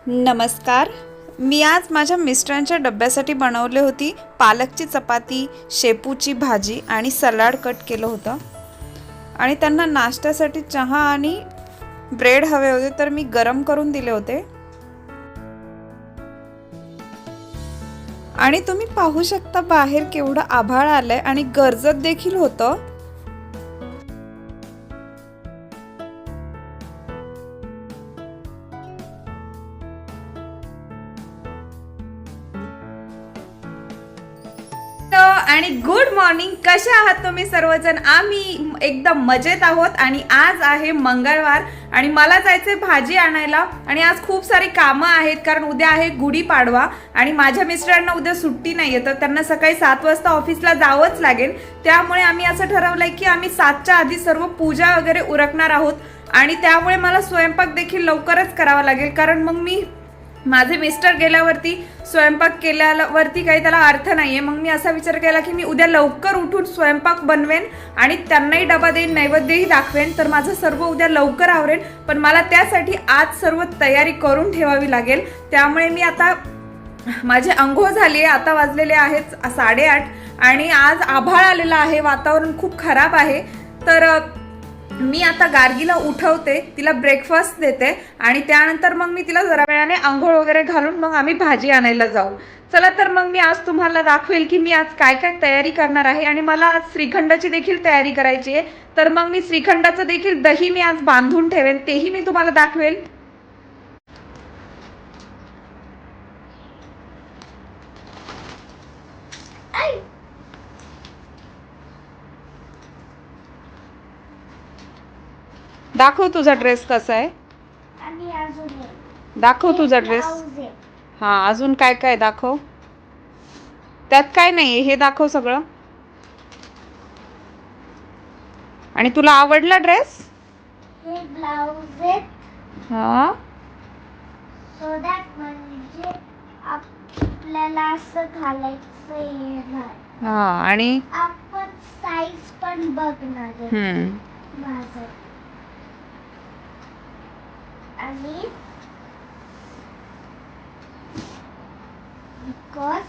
नमस्कार. मी आज माझ्या मिस्टरांच्या डब्यासाठी बनवली होती पालकची चपाती, शेपूची भाजी आणि सलाड कट केलं होतं. आणि त्यांना नाश्त्यासाठी चहा आणि ब्रेड हवे होते, तर मी गरम करून दिले होते. आणि तुम्ही पाहू शकता बाहेर केवढं आभाळ आलंय आणि गरजत देखील होतं. आणि गुड मॉर्निंग. कसे आहात तुम्ही सर्वजण? आम्ही एकदम मजेत आहोत. आणि आज आहे मंगळवार आणि मला जायचंय भाजी आणायला. आणि आज खूप सारी कामं आहेत, कारण उद्या आहे गुढीपाडवा आणि माझ्या मिस्टरांना उद्या सुट्टी नाहीये, तर त्यांना सकाळी 7 वाजता ऑफिसला जावंच लागेल. त्यामुळे आम्ही असं ठरवलंय की आम्ही 7च्या आधी सर्व पूजा वगैरे उरकणार आहोत. आणि त्यामुळे मला स्वयंपाक देखील लवकरच करावा लागेल, कारण मग मी माझे मिस्टर गेल्यावरती स्वयंपाक केल्यावरती काही त्याला अर्थ नाहीये. मग मी असा विचार केला की मी उद्या लवकर उठून स्वयंपाक बनवेन आणि त्यांनाही डबा देईन, नैवेद्यही दाखवेन, तर माझं सर्व उद्या लवकर आवरेन. पण मला त्यासाठी आज सर्व तयारी करून ठेवावी लागेल. त्यामुळे मी आता माझी अंघोळ झाली आहे. आता वाजलेले आहेत 8:30 आणि आज आभाळ आलेला आहे, वातावरण खूप खराब आहे. तर मी आता गार्गीला उठवते, तिला ब्रेकफास्ट देते आणि त्यानंतर मग मी तिला जरा वेळाने आंघोळ वगैरे घालून मग आम्ही भाजी आणायला जाऊ. चला तर मग मी आज तुम्हाला दाखवेल की मी आज काय काय तयारी करणार आहे. आणि मला आज श्रीखंडाची देखील तयारी करायची आहे, तर मग मी श्रीखंडाचं देखील दही मी आज बांधून ठेवेन, तेही मी तुम्हाला दाखवेल. दाखव तुझा ड्रेस कसा आहे, दाखव तुझा ड्रेस. हा, अजून काय काय दाखव. त्यात काय नाही, हे दाखव सगळं. आणि तुला आवडला ड्रेस? हे ब्लाउज आहे. हा, सो दॅट म्हणजे आपल्याला असं घालायचं येणार. हा. आणि आपण साईज पण बघणार आहे माझं. आणि बिकॉज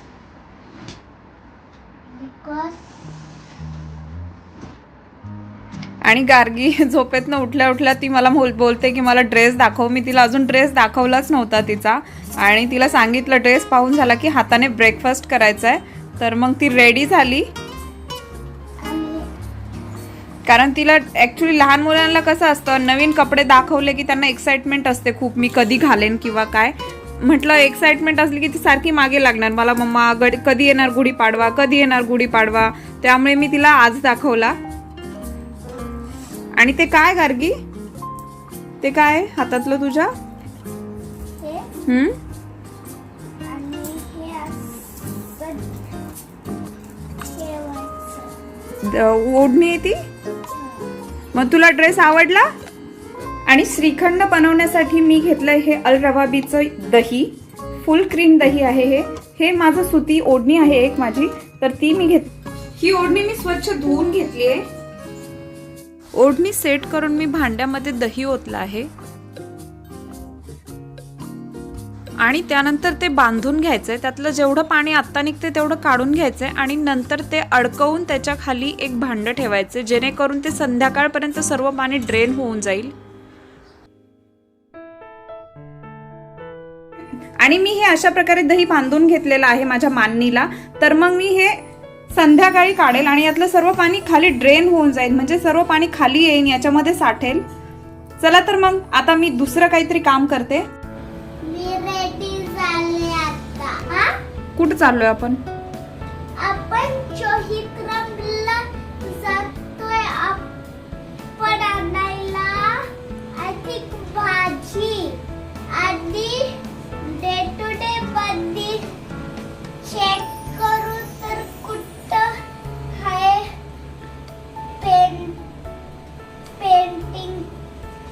आणि गार्गी झोपेतनं उठल्या उठल्या ती मला बोलते की मला ड्रेस दाखव. मी तिला अजून ड्रेस दाखवलाच नव्हता तिचा, आणि तिला सांगितलं ड्रेस पाहून झाला की हाताने ब्रेकफास्ट करायचा आहे. तर मग ती रेडी झाली, कारण तिला ॲक्च्युली लहान मुलांना कसं असतं, नवीन कपडे दाखवले की त्यांना एक्साइटमेंट असते खूप, मी कधी घालेन किंवा काय. म्हटलं एक्साइटमेंट असली की ती सारखी मागे लागणार, मला मम्मा कधी येणार गुढीपाडवा, कधी येणार गुढीपाडवा. त्यामुळे मी तिला आज दाखवला. आणि ते काय गार्गी, ते काय हातातलं तुझ्या? ओढणी आहे ती. मग तुला ड्रेस आवडला? आणि श्रीखंड बनवण्यासाठी मी घेतलंय हे अल रवाबीचं दही, फुल क्रीम दही आहे. हे माझं सुती ओढणी आहे एक माझी, तर ती मी ही ओढणी मी स्वच्छ धुवून घेतली आहे. ओढणी सेट करून मी भांड्यामध्ये दही ओतलं आहे आणि त्यानंतर ते बांधून घ्यायचंय. त्यातलं जेवढं पाणी आत्ता निघते तेवढं काढून घ्यायचंय आणि नंतर ते अडकवून त्याच्या खाली एक भांडं ठेवायचे, जेणेकरून ते संध्याकाळपर्यंत सर्व पाणी ड्रेन होऊन जाईल. आणि मी हे अशा प्रकारे दही बांधून घेतलेलं आहे माझ्या मांडणीला. तर मग मी हे संध्याकाळी काढेल आणि यातलं सर्व पाणी खाली ड्रेन होऊन जाईल, म्हणजे सर्व पाणी खाली येईल, याच्यामध्ये साठेल. चला तर मग आता मी दुसरं काहीतरी काम करते. मी रेडी झाले आता. कुठं चाललोय आपण? आपण चोहीक्रमला जातोय आपण आणायला आधी भाजी. आधी डे टू डे मध्ये चेक करू तर कुठं आहे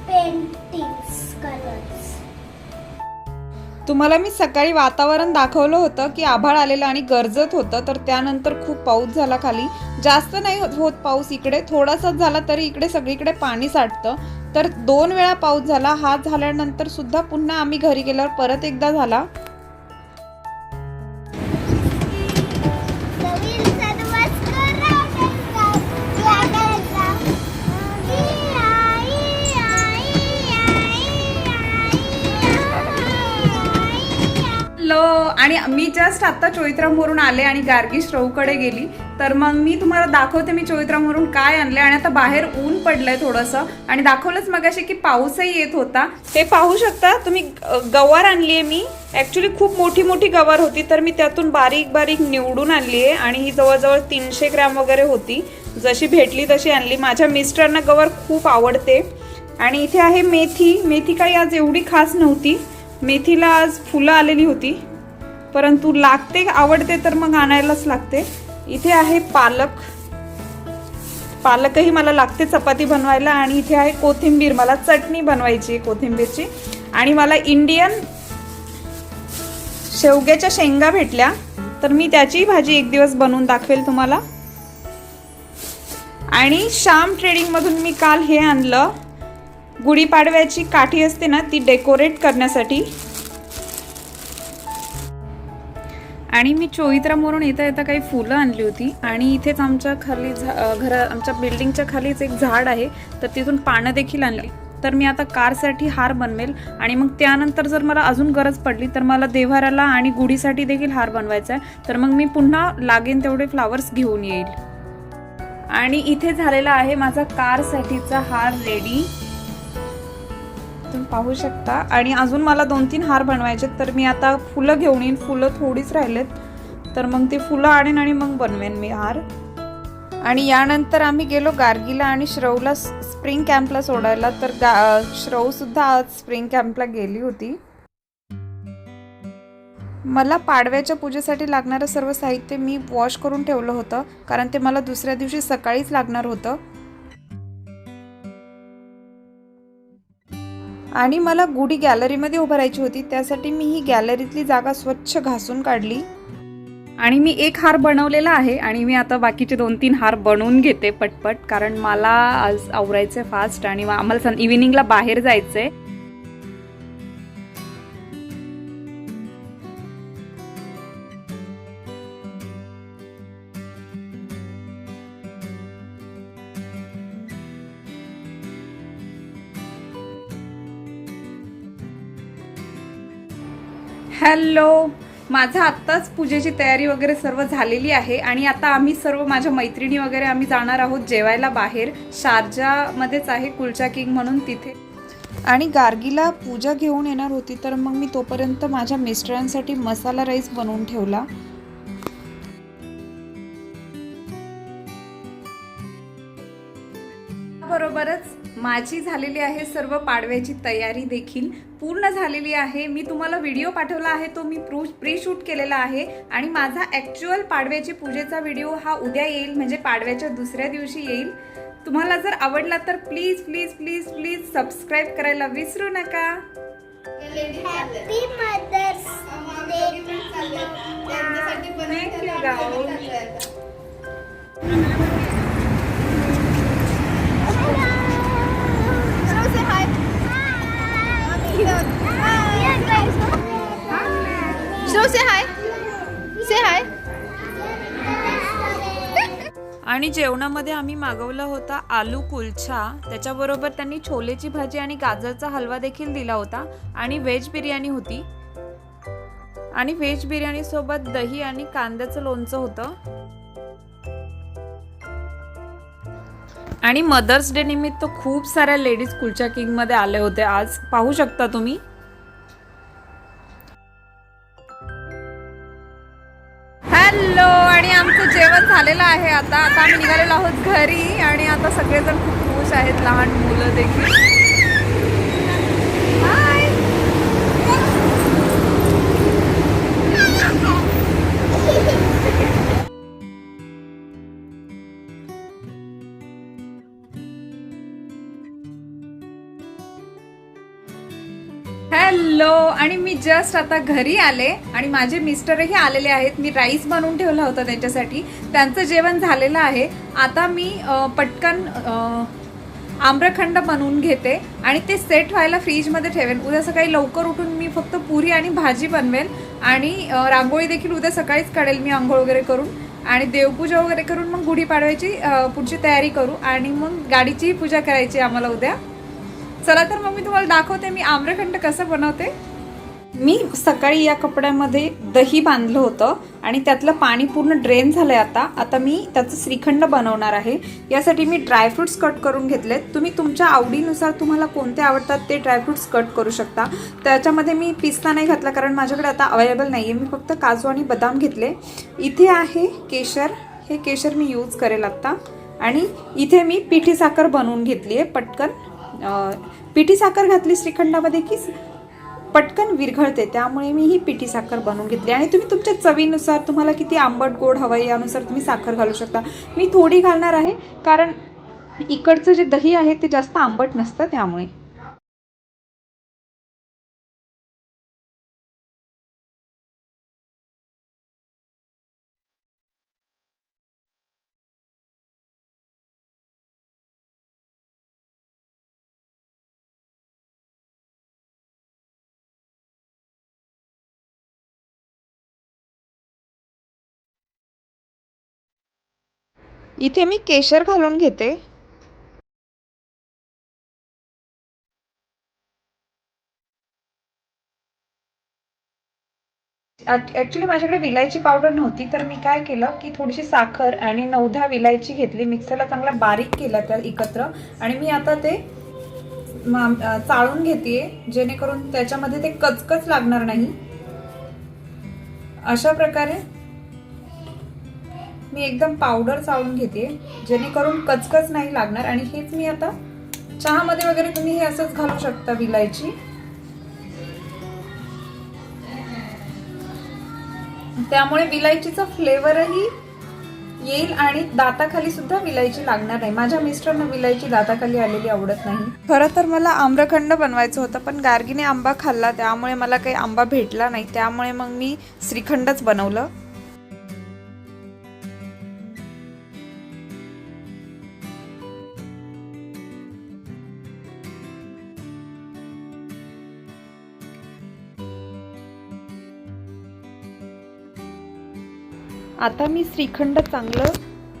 पेंटिंग्स कलर्स. तुम्हाला मी सकाळी वातावरण दाखवलं होतं की आभाळ आलेलं आणि गरजत होतं, तर त्यानंतर खूप पाऊस झाला खाली. जास्त नाही होत पाऊस इकडे, थोडासाच झाला तरी इकडे सगळीकडे पाणी साठतं. तर 2 वेळा पाऊस झाला. हा झाल्यानंतर सुद्धा पुन्हा आम्ही घरी गेल्यावर परत एकदा झाला. हॅलो, आणि मी जस्ट आता चोईत्रामवरून आले आणि गार्गी श्रवकडे गेली. तर मग मी तुम्हाला दाखवते मी चोईत्रामवरून काय आणले. आणि आता बाहेर ऊन पडलंय थोडंसं, आणि दाखवलंच मगाशी की पाऊसही येत होता. हे पाहू शकता तुम्ही, गवार आणली आहे मी. ॲक्च्युली खूप मोठी मोठी गवार होती, तर मी त्यातून बारीक बारीक निवडून आणली आहे. आणि ही जवळजवळ 300 ग्रॅम वगैरे होती. जशी भेटली तशी आणली. माझ्या मिस्टरांना गवार खूप आवडते. आणि इथे आहे मेथी. मेथी काही आज एवढी खास नव्हती. मेथीला आज फुलं आलेली होती, परंतु लागते, आवडते तर मग आणायलाच लागते. इथे आहे पालक. पालकही मला लागते चपाती बनवायला. आणि इथे आहे कोथिंबीर. मला चटणी बनवायची आहे कोथिंबीरची. आणि मला इंडियन शेवग्याच्या शेंगा भेटल्या, तर मी त्याची भाजी एक दिवस बनवून दाखवेल तुम्हाला. आणि श्याम ट्रेडिंगमधून मी काल हे आणलं, गुढीपाडव्याची काठी असते ना, ती डेकोरेट करण्यासाठी. आणि मी चोईत्रामवरून येता येता काही फुलं आणली होती. आणि इथेच आमच्या खाली आमच्या बिल्डिंगच्या खालीच एक झाड आहे, तर तिथून पानं देखील आणली. तर मी आता कारसाठी हार बनवेल. आणि मग त्यानंतर जर मला अजून गरज पडली तर मला देव्हाऱ्याला आणि गुढीसाठी देखील हार बनवायचा आहे. तर मग मी पुन्हा लागेन तेवढे फ्लावर्स घेऊन येईल. आणि इथे झालेला आहे माझा कारसाठीचा हार रेडी, तुम्ही पाहू शकता. आणि अजून मला 2-3 हार बनवायचे, तर मी आता फुलं घेऊन येईन. फुलं थोडीच राहिलेत, तर मग ते फुलं आणेन आणि मग बनवेन मी हार. आणि यानंतर आम्ही गेलो गार्गीला आणि श्रवला स्प्रिंग कॅम्पला सोडायला. तर श्रव सुद्धा आज स्प्रिंग कॅम्पला गेली होती. मला पाडव्याच्या पूजेसाठी लागणारं सर्व साहित्य मी वॉश करून ठेवलं होतं, कारण ते मला दुसऱ्या दिवशी सकाळीच लागणार होतं. आणि मला गुढी गॅलरीमध्ये उभं राहायची होती, त्यासाठी मी ही गॅलरीतली जागा स्वच्छ घासून काढली. आणि मी एक हार बनवलेला आहे. आणि मी आता बाकीचे 2-3 हार बनवून घेते पटपट, कारण मला आज आवरायचं आहे फास्ट. आणि आम्हाला इव्हिनिंगला बाहेर जायचं आहे. हॅलो, माझं आत्ताच पूजेची तयारी वगैरे सर्व झालेली आहे. आणि आता आम्ही सर्व माझ्या मैत्रिणी वगैरे आम्ही जाणार आहोत जेवायला बाहेर. शारजामध्येच आहे कुलचा किंग म्हणून, तिथे. आणि गार्गीला पूजा घेऊन येणार होती, तर मग मी तोपर्यंत माझ्या मिस्टरांसाठी मसाला राईस बनवून ठेवला. बरोबरच माझी झालेली आहे सर्व पाडव्याची तयारी देखील पूर्ण झालेली आहे. मी तुम्हाला व्हिडिओ पाठवला आहे, तो मी प्री शूट केलेला आहे. आणि माझा ॲक्च्युअल पाडव्याची पूजेचा व्हिडिओ हा उद्या येईल, म्हणजे पाडव्याच्या दुसऱ्या दिवशी येईल. तुम्हाला जर आवडला तर please please please please subscribe करायला विसरू नका. हॅपी मदर्स आणि जेवणामध्ये आम्ही मागवला होता आलू कुलचा, त्याच्याबरोबर त्यांनी छोलेची भाजी आणि गाजरचा हलवा देखील दिला होता. आणि व्हेज बिर्याणी होती. आणि व्हेज बिर्याणी सोबत दही आणि कांद्याचं लोणचं होतं. आणि मदर्स डे निमित्त खूप साऱ्या लेडीज कुलचा किंग मध्ये आले होते आज, पाहू शकता तुम्ही. हॅलो, आणि आमचं जेवण झालेलं आहे. आता आम्ही निघालेलो आहोत घरी. आणि आता सगळेजण खूप खुश आहेत, लहान मुलं देखील. हॅलो, आणि मी जस्ट आता घरी आले. आणि माझे मिस्टरही आलेले आहेत. मी राईस बनवून ठेवला होता त्यांच्यासाठी, त्यांचं जेवण झालेलं आहे. आता मी पटकन आम्रखंड बनवून घेते आणि ते सेट व्हायला फ्रीजमध्ये ठेवेन. उद्या सकाळी लवकर उठून मी फक्त पुरी आणि भाजी बनवेल आणि रांगोळी देखील उद्या सकाळीच काढेल मी आंघोळ वगैरे करून आणि देवपूजा वगैरे करून मग गुढीपाडव्याची पुढची तयारी करू आणि मग गाडीची पूजा करायची आम्हाला उद्या. चला तर मग मी तुम्हाला दाखवते मी आम्रखंड कसं बनवते. मी सकाळी या कपड्यामध्ये दही बांधलं होतं आणि त्यातलं पाणी पूर्ण ड्रेन झालंय. आता मी त्याचं श्रीखंड बनवणार आहे. यासाठी मी ड्रायफ्रुट्स कट करून घेतलेत. तुम्ही तुमच्या आवडीनुसार तुम्हाला कोणते आवडतात ते ड्रायफ्रुट्स कट करू शकता. त्याच्यामध्ये मी पिस्ता नाही घातला कारण माझ्याकडे आता अवेलेबल नाही आहे. मी फक्त काजू आणि बदाम घेतले. इथे आहे केशर. हे केशर मी यूज करेल आत्ता. आणि इथे मी पिठी साखर बनवून घेतली आहे पटकन. पिठी साखर घातली श्रीखंडामध्ये की पटकन विरघळते, त्यामुळे मी ही पिठी साखर बनवून घेतली. आणि तुम्ही तुमच्या चवीनुसार तुम्हाला किती आंबट गोड हवं यानुसार तुम्ही साखर घालू शकता. मी थोडी घालणार आहे कारण इकडचं जे दही आहे ते जास्त आंबट नसतं त्यामुळे. इथे मी केशर घालून घेते. ॲक्च्युली माझ्याकडे विलायची पावडर नव्हती तर मी काय केलं की थोडीशी साखर आणि 9-10 विलायची घेतली. मिक्सरला चांगला बारीक केला त्या एकत्र आणि मी आता ते चाळून घेतेय जेणेकरून त्याच्यामध्ये ते कचकच लागणार नाही. अशा प्रकारे मी एकदम पावडर चाळून घेते जेणेकरून कचकच नाही लागणार. आणि हेच मी आता चहामध्ये वगैरे तुम्ही हे असंच घालू शकता विलायची. त्यामुळे विलायचीचा फ्लेवरही येईल आणि दाताखाली सुद्धा विलायची लागणार नाही. माझ्या मिस्टरांना विलायची दाताखाली आलेली आवडत नाही. खरं तर मला आम्रखंड बनवायचं होतं पण गार्गीने आंबा खाल्ला त्यामुळे मला काही आंबा भेटला नाही. त्यामुळे मग मी श्रीखंडच बनवलं. आता मी श्रीखंड चांगलं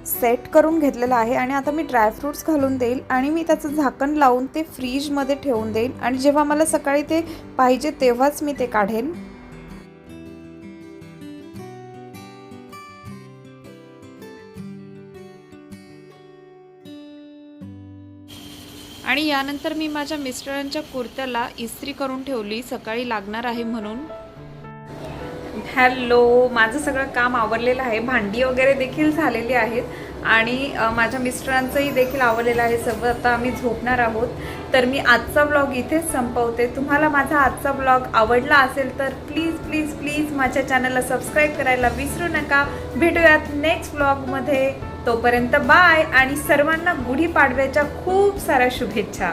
सेट करून घेतलेलं आहे आणि आता मी ड्रायफ्रूट्स घालून देईल आणि मी त्याचं झाकण लावून ते फ्रीजमध्ये ठेवून देईल आणि जेव्हा मला सकाळी ते पाहिजे तेव्हाच मी ते काढेन. आणि यानंतर मी माझ्या मिस्टरांच्या कुर्त्याला इस्त्री करून ठेवली सकाळी लागणार आहे म्हणून. हॅलो, माझं सगळं काम आवरलेलं आहे. भांडी वगैरे देखील झालेली आहेत आणि माझ्या मिस्टरांचंही देखील आवरलेलं आहे सगळं. आता आम्ही झोपणार आहोत. तर मी आजचा ब्लॉग इथेच संपवते. तुम्हाला माझा आजचा ब्लॉग आवडला असेल तर प्लीज प्लीज प्लीज माझ्या चॅनलला सबस्क्राईब करायला विसरू नका. भेटूयात नेक्स्ट ब्लॉगमध्ये. तोपर्यंत बाय आणि सर्वांना गुढीपाडव्याच्या खूप साऱ्या शुभेच्छा.